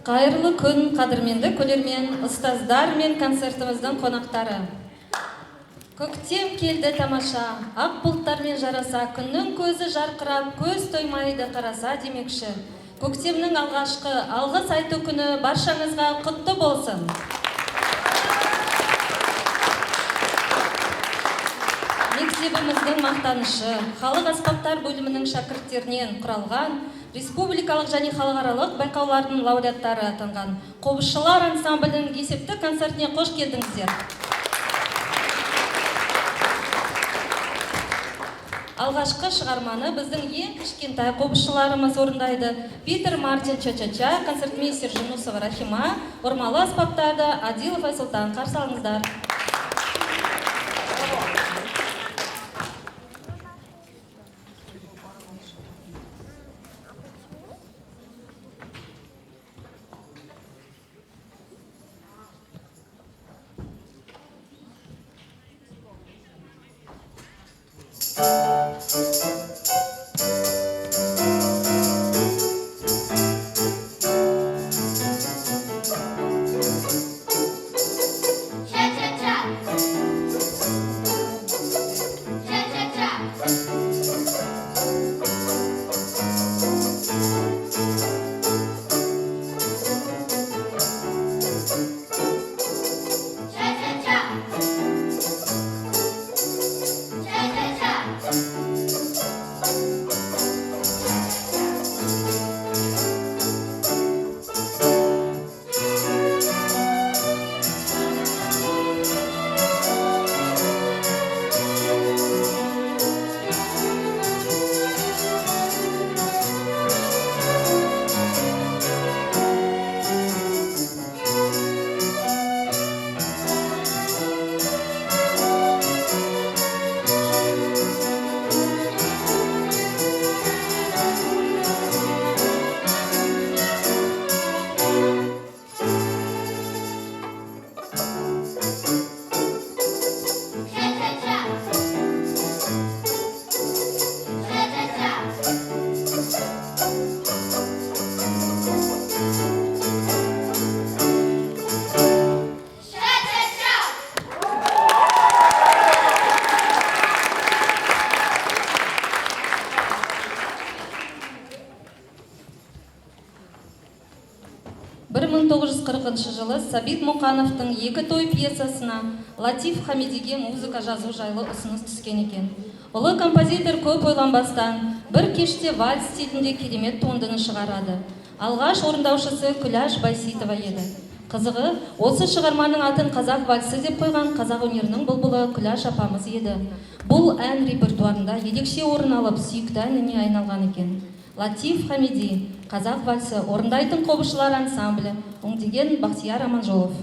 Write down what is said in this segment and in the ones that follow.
Қайырлы күн, қадірменді көрермен, ұстаздар мен концертіміздің қонақтары. Көктем келді тамаша, ақ бұлттармен жараса, күннің көзі жарқырап, көз тоймайды қараса демекші. Көктемнің алғашқы алғыс айту күні баршаңызға құтты болсын. Мектебіміздің мақтанышы, халық аспаптар бөлімінің шәкірттерінен құралған, республикалық және халықаралық байқаулардың лауреаттары атанған қобызшылар ансамблінің есепті концертіне қош келдіңіздер. Алғашқы шығарманы біздің ең кішкентай қобызшыларымыз орындайды. Питер Мартин Ча-Ча-Ча, концертмейстер Жүнусова Рахима, ормалы аспаптарды Адилов Айсұлтан. Қарсы алыңыздар. Жылы Сабит Мұқановтың «Екі той» пьесасына Латиф Хамидиге музыка жазу жайлы ұсыныс түскен екен. Ұлы композитор көп ойланбастан бір кеште вальс стилінде керемет туындыны шығарады. Алғаш орындаушысы Күләш Байситова еді. Қызығы, осы шығарманың атын қазақ вальсы деп қойған қазақ өнерінің бұлбұлы Күләш апамыз еді. Бұл ән репертуарында ерекше орын алып, сүйікті әніне айналған екен. Латиф Хамиди, қазақ вальсы, орындайтын қобызшылар ансамблі, өңдеген Бақтияр Аманжолов.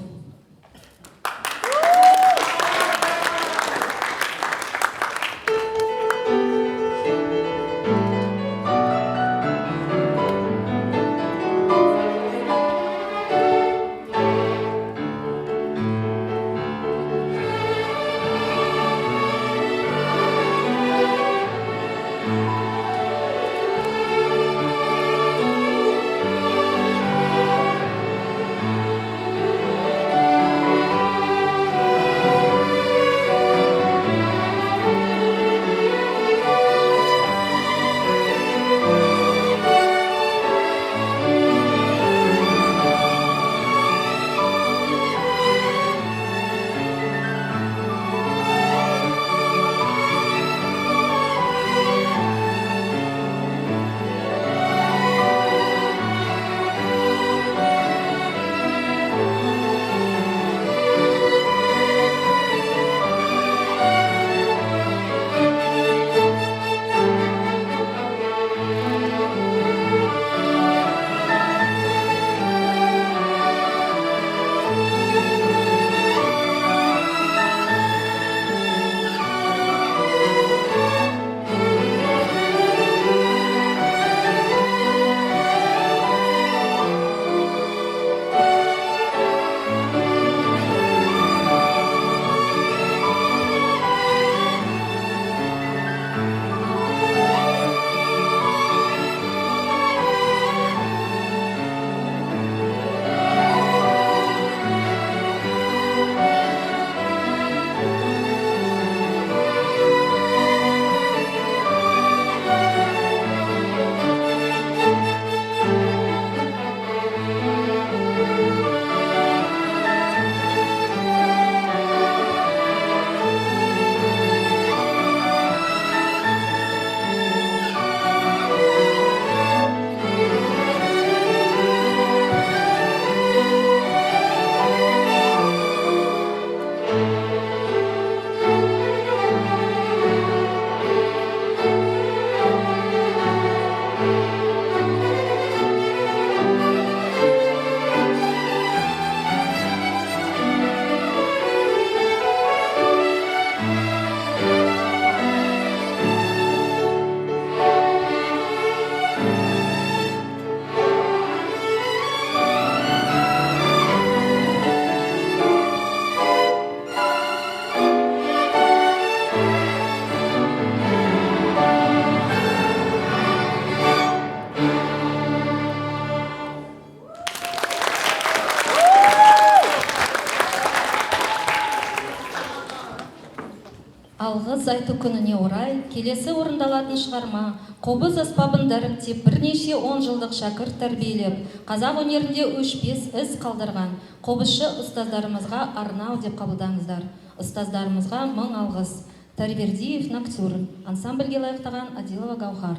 Алғыз айту күніне орай келесі орындалатын шығарма қобыз аспабын дәріптеп бірнеше 10 жылдық шәкірт тәрбиелеп, қазақ өнерінде өшпес із қалдырған қобызшы ұстаздарымызға арнау деп қабылдаңыздар. Ұстаздарымызға мың алғыс. Тарвердиев Ноктюр, ансамбльге лайықтаған Адилова Гаухар.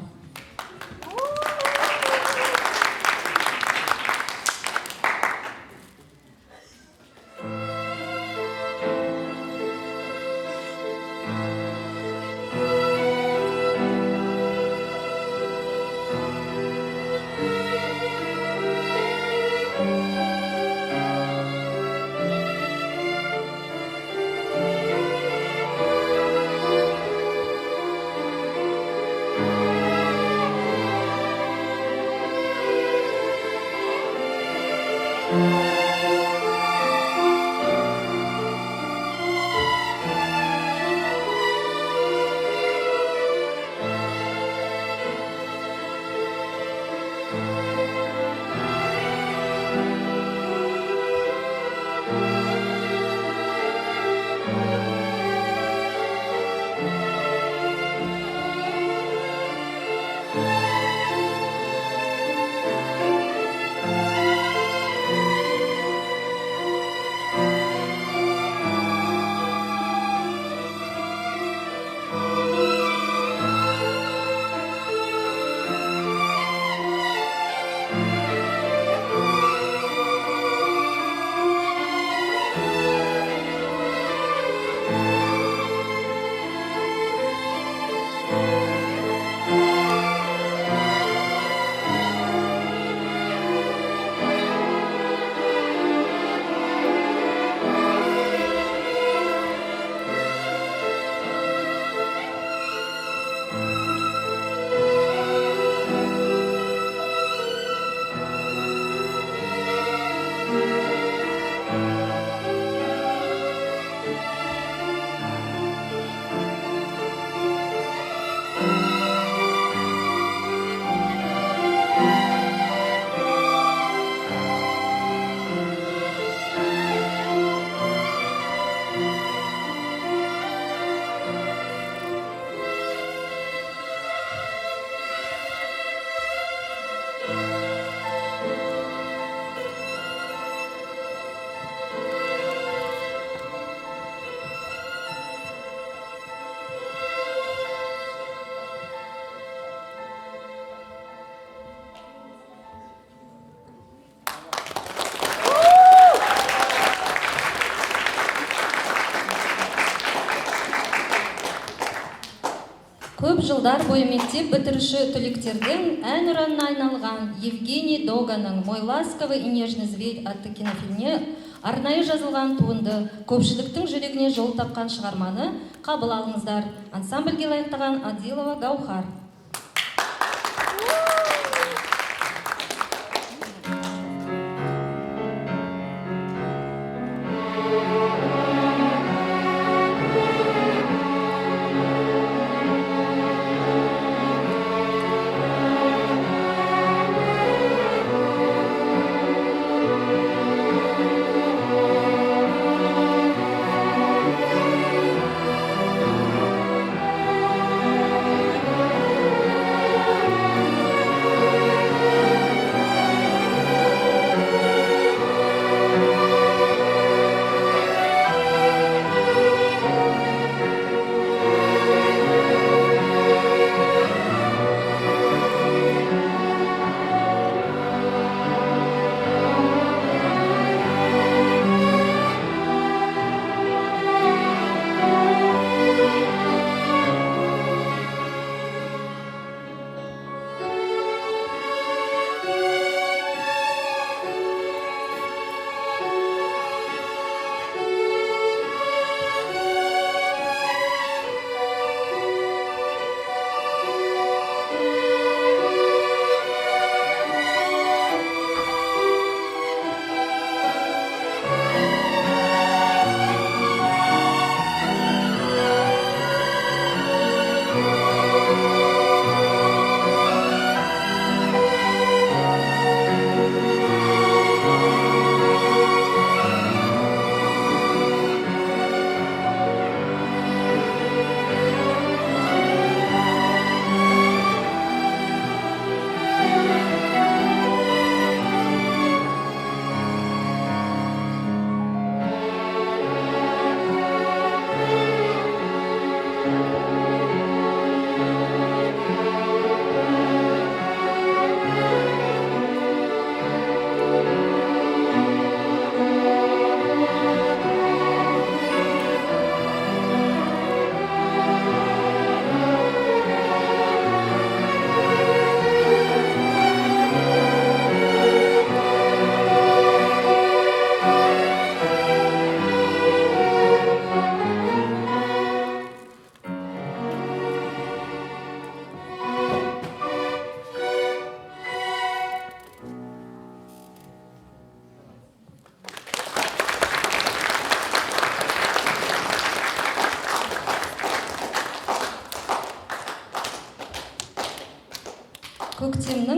Көп жылдар бойы мектеп бітіруші түлектердің әнұранына айналған Евгений Доганың «Мой ласковый и нежный зверь» атты кинофильміне арнайы жазылған туынды көпшіліктің жүрегіне жол тапқан шығарманы қабыл алыңыздар. Ансамбльге лайықтаған Адилова Гаухар.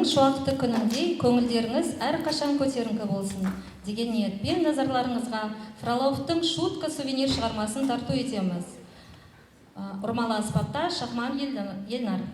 Ананың шуақты күніндей көңілдеріңіз әрқашан көтеріңкі болсын деген ниетпен назарларыңызға Фроловтың шутка сувенир шығармасын тарту етеміз. Ұрмалы аспапта Шахман Елнар.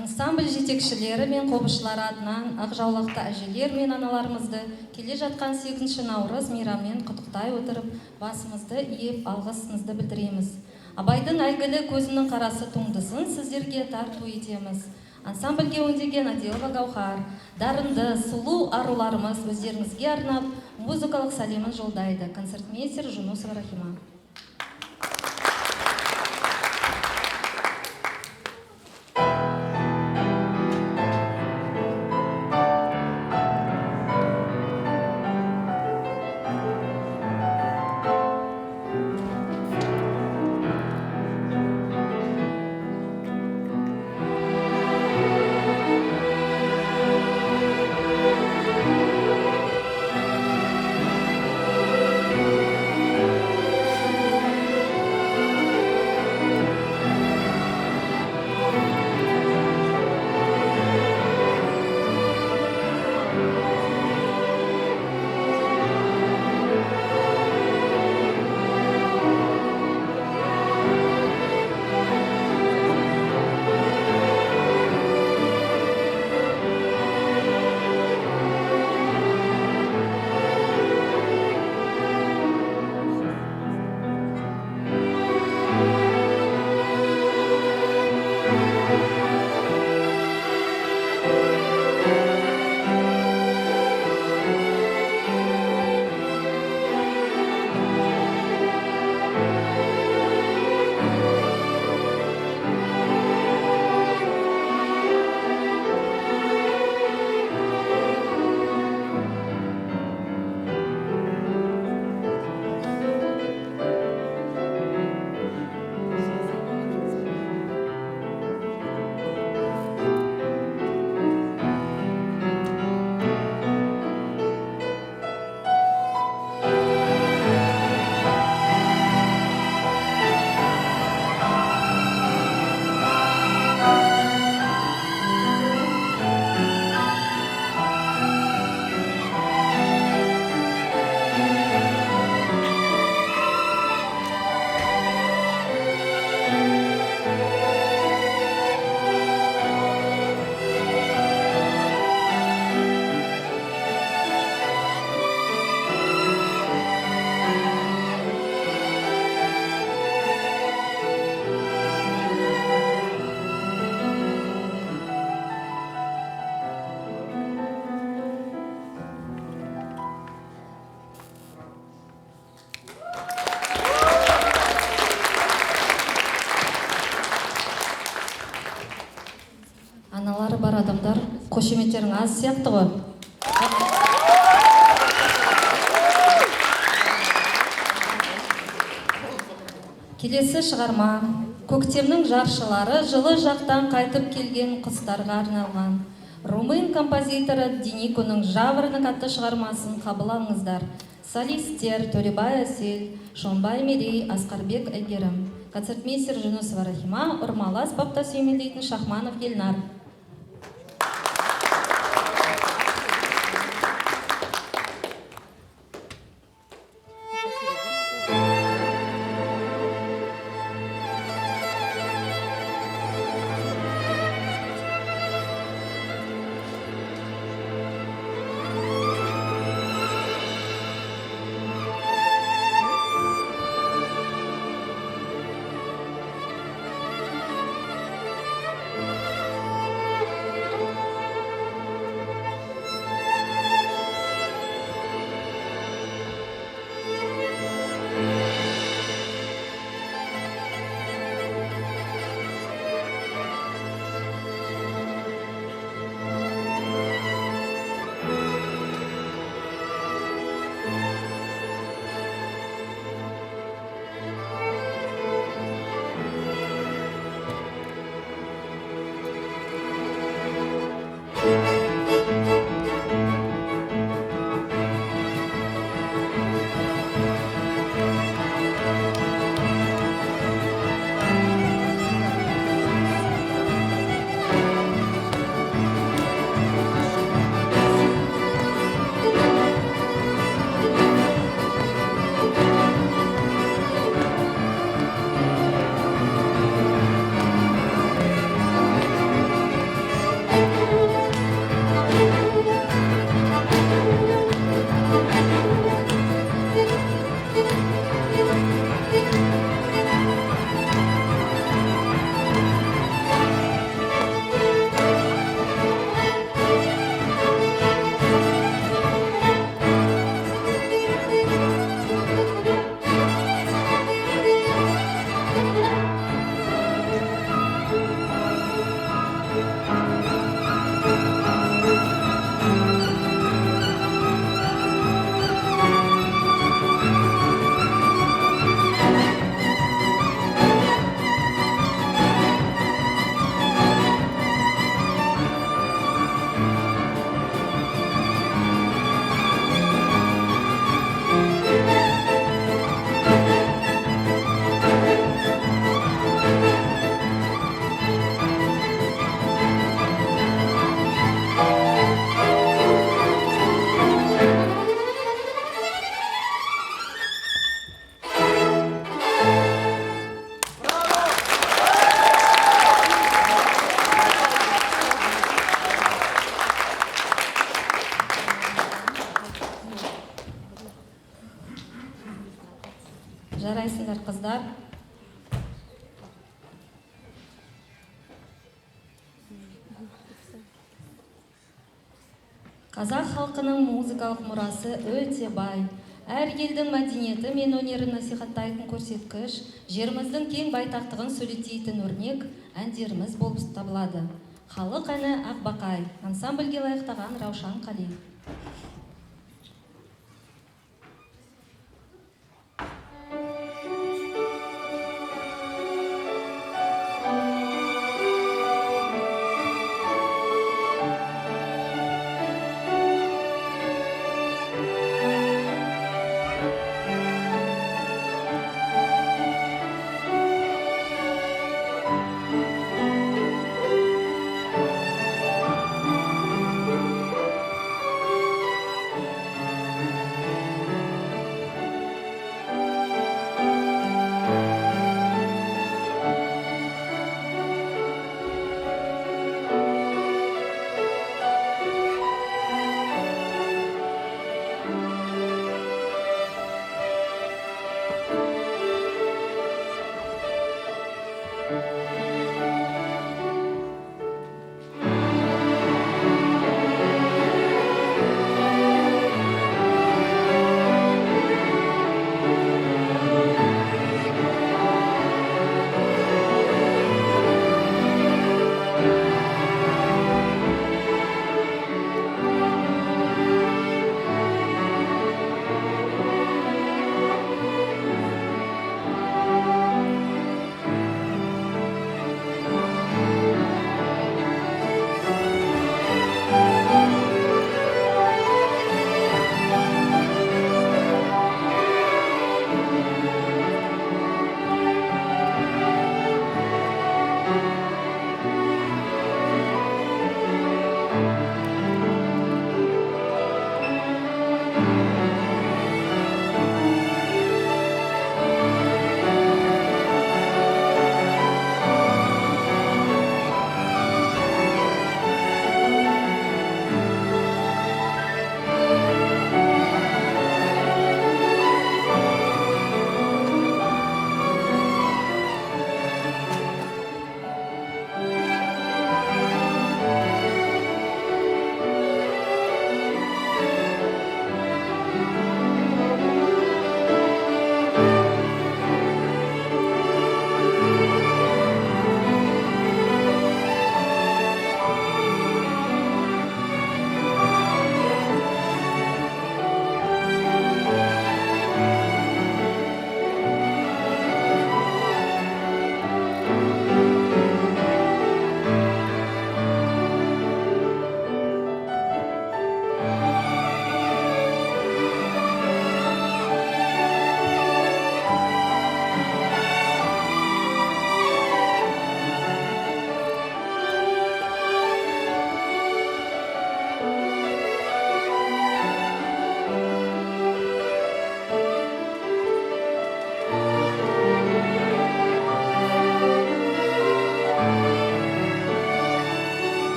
Ансамбль жетекшілері мен қобызшылары атынан ақжаулықты әжелер мен аналарымызды келе жатқан 8 наурыз мейраммен құттықтай отырып, басымызды иіп алғысымызды білдіреміз. Абайдың әйгілі көзінің қарасы туындысын сіздерге тарту етеміз. Ансамбльге өңдеген Аделова Гаухар, дарынды, сұлу аруларымыз өздеріңізге арнап музыкалық сәлемін жолдайды. Концертмейстер Жунусова Рахима. қошеметтерің аз сияқты ғой. Келесі шығарма көктемнің жаршылары жылы жақтан қайтып келген құстарға арналған. Румын композиторы Дениконың Жаворонок атты шығармасын қабыл алыңыздар. Солисттер Төребай Әсел, Шонбай Мерей, Асқарбек Әйгерім, концертмейстер Жүнісова Рахима, ұрмалас бапта сүйемелдейтін Шахманов Елнар. Жарайсыңдар, қыздар. Қазақ халқының музыкалық мұрасы өте бай. Әр елдің мәдениеті мен өнерін насихаттайтын көрсеткіш, жеріміздің кең байтақтығын сөйлететін өрнек әндеріміз болып табылады. Халық әні Ақбақай, ансамбльге лайықтаған Раушан Қали.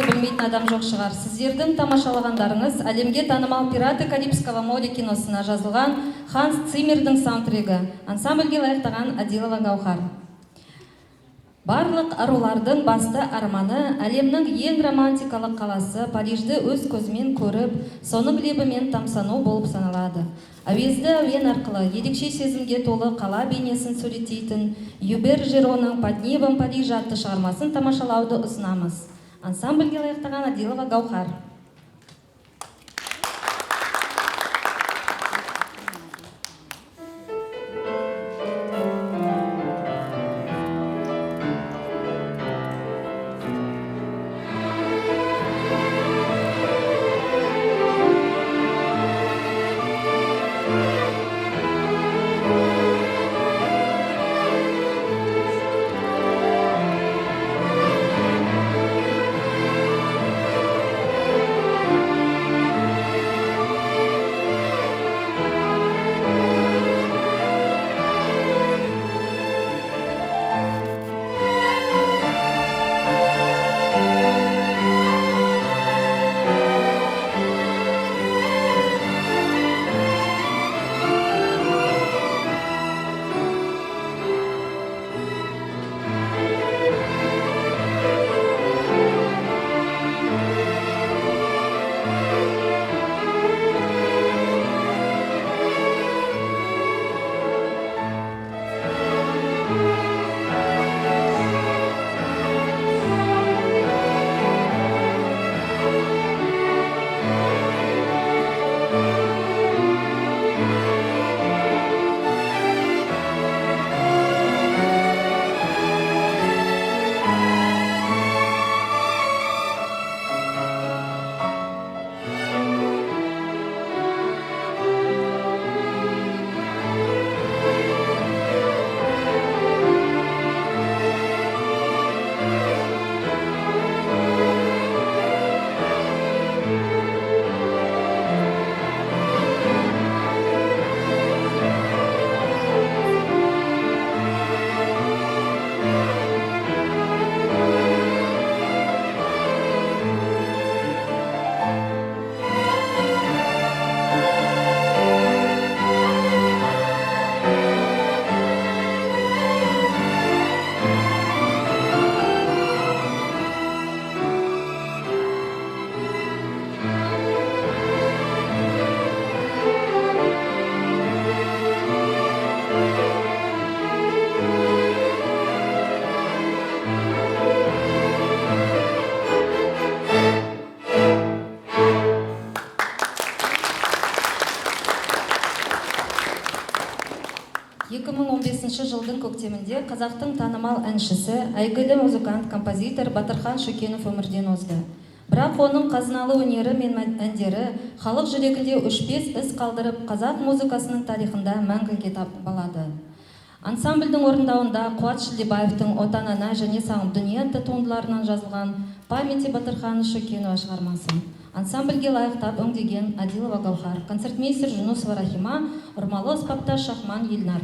аты білмейтін адам жоқ шығар. Сіздердің тамашалағандарыңыз әлемге танымал «Пираты Карибского моря» киносына жазылған Ханс Циммердің саундтрегі, ансамбльге лайықтаған Адилова Гаухар. Барлық арулардың басты арманы әлемнің ең романтикалық қаласы Парижді өз көзімен көріп, соның лебімен тамсану болып саналады. Әуезді әуен арқылы ерекше сезімге толы қала бейнесін суреттейтін Юбер Жероның «Под небом Парижа» атты шығармасын тамашалауды ұсынамыз. Ансамбльге лайықтаған Адилова Гаухар. Жылдың көктемінде қазақтың танымал әншісі, әйгілі музыкант, композитор Батырхан Шөкенов өмірден озды. Бірақ оның қазыналы өнері мен әндері халық жүрегінде өшпес із қалдырып, қазақ музыкасының тарихында мәңгіге қалады. Ансамбльдің орындауында Қуат Шілдебаевтың «Отан ана» және «Сағым дүние» атты туындыларынан жазылған «Памяти Батырхан Шөкенова» шығармасы. Ансамбльге лайықтап өңдеген Адилова Гаухар, концертмейстер Жүнусова Рахима, ұрмалы аспапта Шахман Елнар.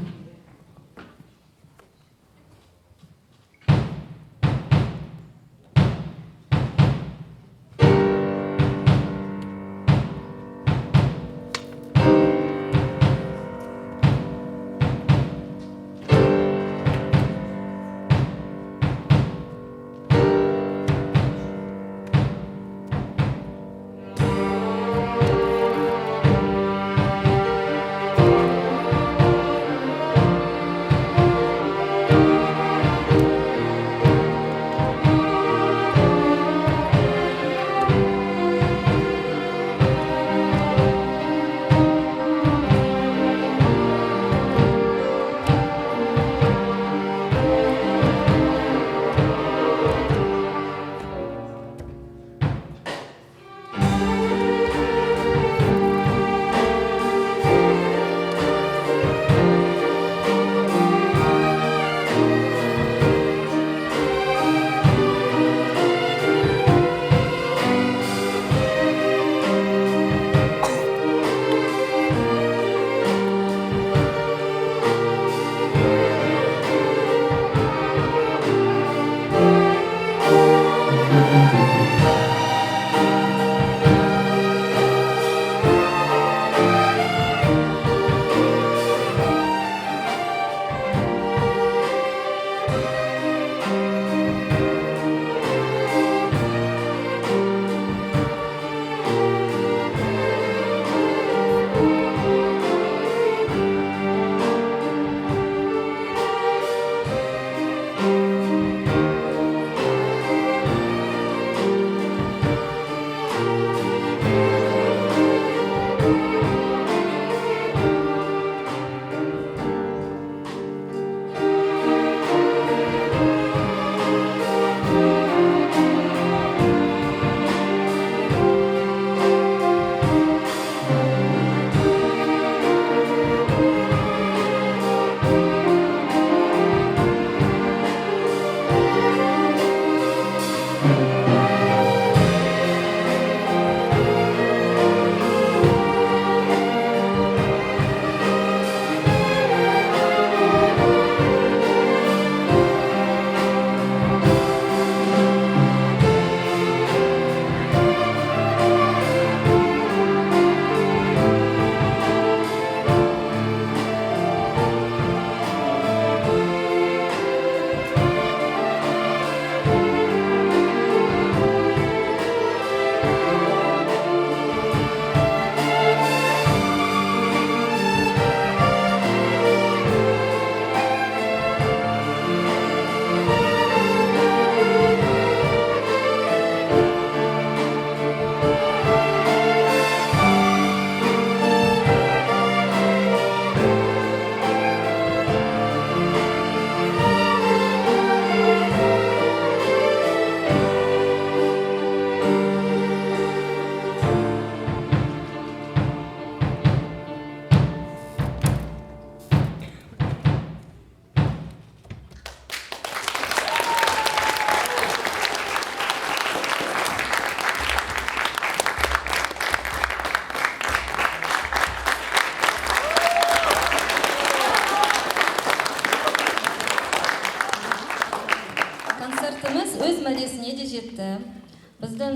біздің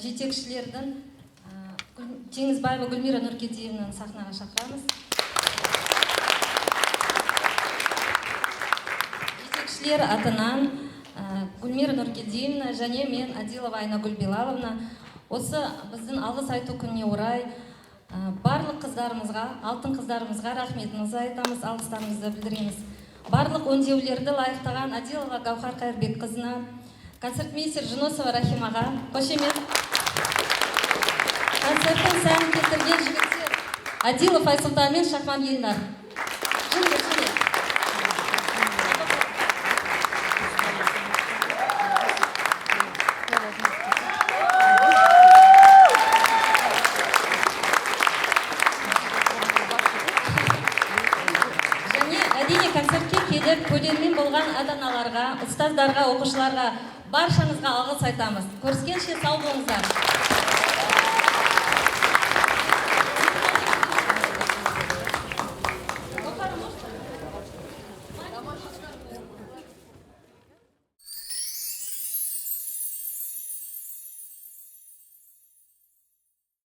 жетекшілердің Теңізбаева Гүлмира Нұркедиевнаны сахнаға шақырамыз. Жетекшілер атынан Гүлмира Нұркедиевна және мен Адилова Айнагүл Белаловна осы біздің алғыс айту күніне орай барлық қыздарымызға, алтын қыздарымызға рахметімізді айтамыз, алғыстарымызды білдіреміз. Барлық өңдеулерді лайықтаған Адилова Гаухар Қайырбекқызына, концертмейстер Жуносова Рахимаға қошемет. Концерттің сәнін келтірген жігіттер Адилов Айсұлтан мен Шахман Елнар. Әдене концертке келіп, көрермен болған ата-аналарға, ұстаздарға, оқушыларға баршаңызға алғыс айтамыз. Көріскенше сау болыңыздар.